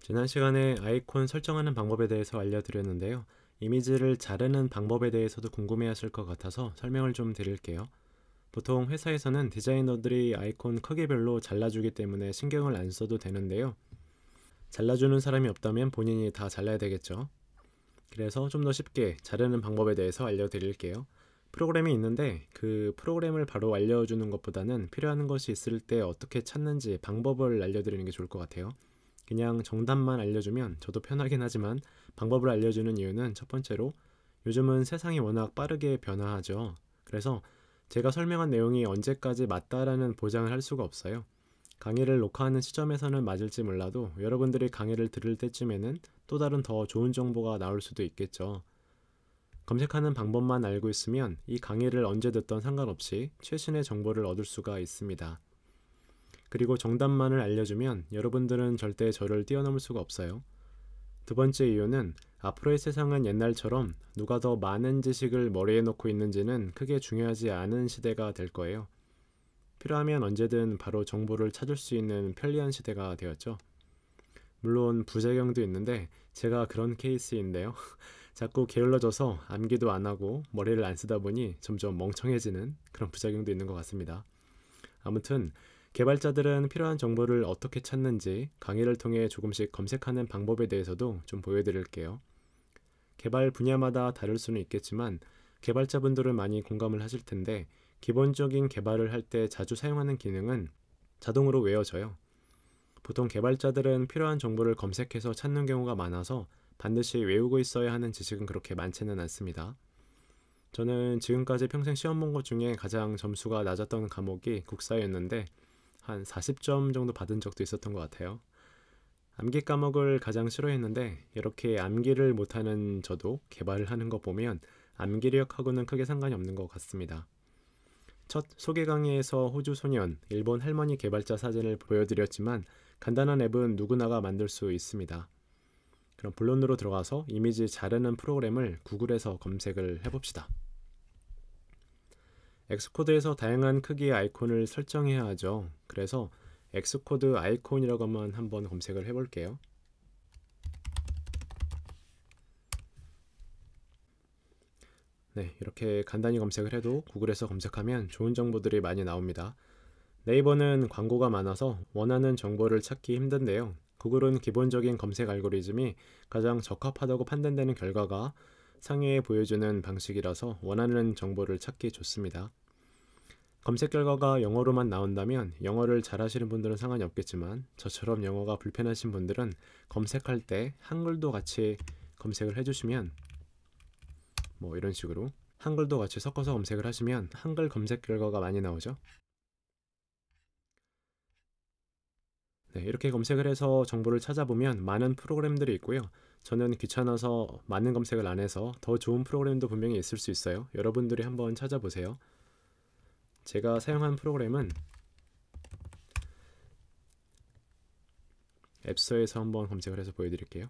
지난 시간에 아이콘 설정하는 방법에 대해서 알려드렸는데요. 이미지를 자르는 방법에 대해서도 궁금해하실 것 같아서 설명을 좀 드릴게요. 보통 회사에서는 디자이너들이 아이콘 크기별로 잘라주기 때문에 신경을 안 써도 되는데요. 잘라주는 사람이 없다면 본인이 다 잘라야 되겠죠. 그래서 좀 더 쉽게 자르는 방법에 대해서 알려드릴게요. 프로그램이 있는데 그 프로그램을 바로 알려주는 것보다는 필요한 것이 있을 때 어떻게 찾는지 방법을 알려드리는 게 좋을 것 같아요. 그냥 정답만 알려주면 저도 편하긴 하지만 방법을 알려주는 이유는 첫 번째로 요즘은 세상이 워낙 빠르게 변화하죠. 그래서 제가 설명한 내용이 언제까지 맞다라는 보장을 할 수가 없어요. 강의를 녹화하는 시점에서는 맞을지 몰라도 여러분들이 강의를 들을 때쯤에는 또 다른 더 좋은 정보가 나올 수도 있겠죠. 검색하는 방법만 알고 있으면 이 강의를 언제 듣던 상관없이 최신의 정보를 얻을 수가 있습니다. 그리고 정답만을 알려주면 여러분들은 절대 저를 뛰어넘을 수가 없어요. 두 번째 이유는 앞으로의 세상은 옛날처럼 누가 더 많은 지식을 머리에 넣고 있는지는 크게 중요하지 않은 시대가 될 거예요. 필요하면 언제든 바로 정보를 찾을 수 있는 편리한 시대가 되었죠. 물론 부작용도 있는데 제가 그런 케이스인데요. 자꾸 게을러져서 암기도 안 하고 머리를 안 쓰다 보니 점점 멍청해지는 그런 부작용도 있는 것 같습니다. 아무튼 개발자들은 필요한 정보를 어떻게 찾는지 강의를 통해 조금씩 검색하는 방법에 대해서도 좀 보여드릴게요. 개발 분야마다 다를 수는 있겠지만 개발자분들은 많이 공감을 하실 텐데 기본적인 개발을 할 때 자주 사용하는 기능은 자동으로 외워져요. 보통 개발자들은 필요한 정보를 검색해서 찾는 경우가 많아서 반드시 외우고 있어야 하는 지식은 그렇게 많지는 않습니다. 저는 지금까지 평생 시험 본 것 중에 가장 점수가 낮았던 과목이 국사였는데 한 40점 정도 받은 적도 있었던 것 같아요. 암기 과목을 가장 싫어했는데 이렇게 암기를 못하는 저도 개발을 하는 거 보면 암기력하고는 크게 상관이 없는 것 같습니다. 첫 소개 강의에서 호주 소년, 일본 할머니 개발자 사진을 보여드렸지만 간단한 앱은 누구나가 만들 수 있습니다. 그럼 본론으로 들어가서 이미지 자르는 프로그램을 구글에서 검색을 해봅시다. 엑스코드에서 다양한 크기의 아이콘을 설정해야 하죠. 그래서 엑스코드 아이콘이라고만 한번 검색을 해볼게요. 네, 이렇게 간단히 검색을 해도 구글에서 검색하면 좋은 정보들이 많이 나옵니다. 네이버는 광고가 많아서 원하는 정보를 찾기 힘든데요. 구글은 기본적인 검색 알고리즘이 가장 적합하다고 판단되는 결과가 상위에 보여주는 방식이라서 원하는 정보를 찾기 좋습니다. 검색 결과가 영어로만 나온다면 영어를 잘하시는 분들은 상관이 없겠지만 저처럼 영어가 불편하신 분들은 검색할 때 한글도 같이 검색을 해주시면 뭐 이런 식으로 한글도 같이 섞어서 검색을 하시면 한글 검색 결과가 많이 나오죠. 네, 이렇게 검색을 해서 정보를 찾아보면 많은 프로그램들이 있고요. 저는 귀찮아서 많은 검색을 안 해서 더 좋은 프로그램도 분명히 있을 수 있어요. 여러분들이 한번 찾아보세요. 제가 사용한 프로그램은 앱스토어에서 한번 검색을 해서 보여드릴게요.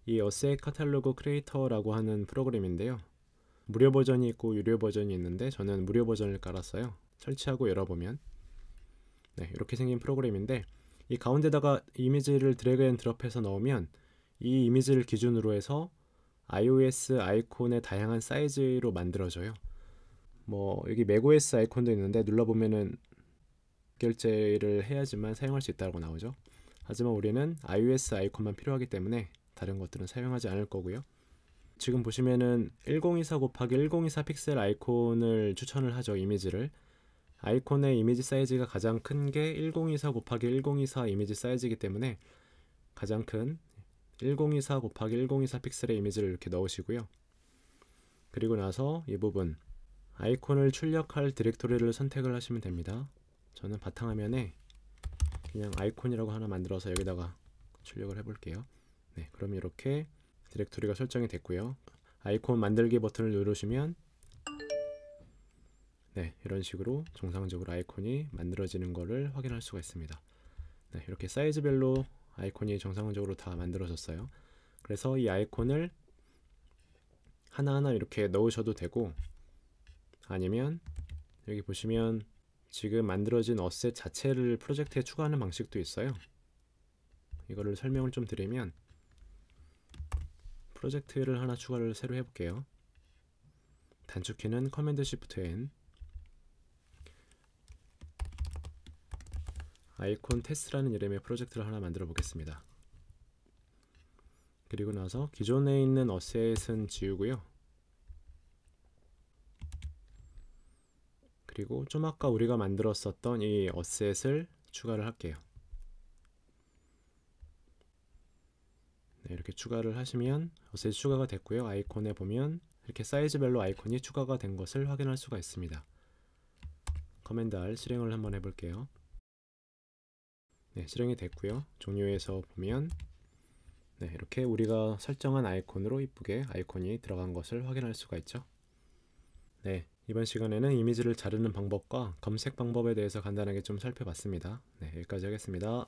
이 어셋 카탈로그 크리에이터라고 하는 프로그램인데요. 무료 버전이 있고 유료 버전이 있는데 저는 무료 버전을 깔았어요. 설치하고 열어보면 네, 이렇게 생긴 프로그램인데 이 가운데다가 이미지를 드래그 앤 드롭해서 넣으면 이 이미지를 기준으로 해서 iOS 아이콘의 다양한 사이즈로 만들어져요. 뭐 여기 macOS 아이콘도 있는데 눌러보면은 결제를 해야지만 사용할 수 있다고 나오죠. 하지만 우리는 iOS 아이콘만 필요하기 때문에 다른 것들은 사용하지 않을 거고요. 지금 보시면은 1024 곱하기 1024 픽셀 아이콘을 추천을 하죠. 이미지를. 아이콘의 이미지 사이즈가 가장 큰 게 1024 곱하기 1024 이미지 사이즈이기 때문에 가장 큰 1024 곱하기 1024 픽셀의 이미지를 이렇게 넣으시고요. 그리고 나서 이 부분 아이콘을 출력할 디렉토리를 선택을 하시면 됩니다. 저는 바탕화면에 그냥 아이콘이라고 하나 만들어서 여기다가 출력을 해볼게요. 네, 그럼 이렇게 디렉토리가 설정이 됐고요. 아이콘 만들기 버튼을 누르시면 네, 이런 식으로 정상적으로 아이콘이 만들어지는 것을 확인할 수가 있습니다. 네, 이렇게 사이즈별로 아이콘이 정상적으로 다 만들어졌어요. 그래서 이 아이콘을 하나하나 이렇게 넣으셔도 되고 아니면 여기 보시면 지금 만들어진 어셋 자체를 프로젝트에 추가하는 방식도 있어요. 이거를 설명을 좀 드리면 프로젝트를 하나 추가를 새로 해볼게요. 단축키는 커맨드 쉬프트 N, 아이콘 테스트라는 이름의 프로젝트를 하나 만들어 보겠습니다. 그리고 나서 기존에 있는 어셋은 지우고요. 그리고 좀 아까 우리가 만들었었던 이 어셋을 추가를 할게요. 네, 이렇게 추가를 하시면 어셋이 추가가 됐고요. 아이콘에 보면 이렇게 사이즈별로 아이콘이 추가가 된 것을 확인할 수가 있습니다. 커맨드 R 실행을 한번 해볼게요. 네, 실행이 됐고요. 종료해서 보면 네, 이렇게 우리가 설정한 아이콘으로 이쁘게 아이콘이 들어간 것을 확인할 수가 있죠. 네, 이번 시간에는 이미지를 자르는 방법과 검색 방법에 대해서 간단하게 좀 살펴봤습니다. 네, 여기까지 하겠습니다.